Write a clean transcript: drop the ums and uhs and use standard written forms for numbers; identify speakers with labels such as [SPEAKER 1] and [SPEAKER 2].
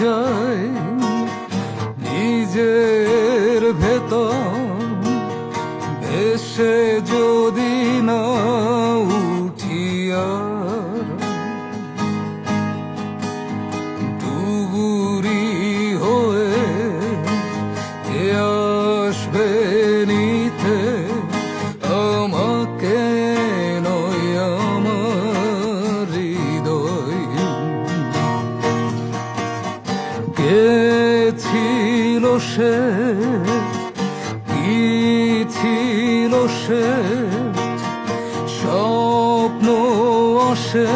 [SPEAKER 1] যায় নিজের ভেতর, ভেসে যদি না উঠিয়া ডুবুরি হয়ে কে আসবে নিতে আমাকে, নয় আমার হৃদয়। কে ছিল সে, কি ছিল সে, স্বপ্ন আসে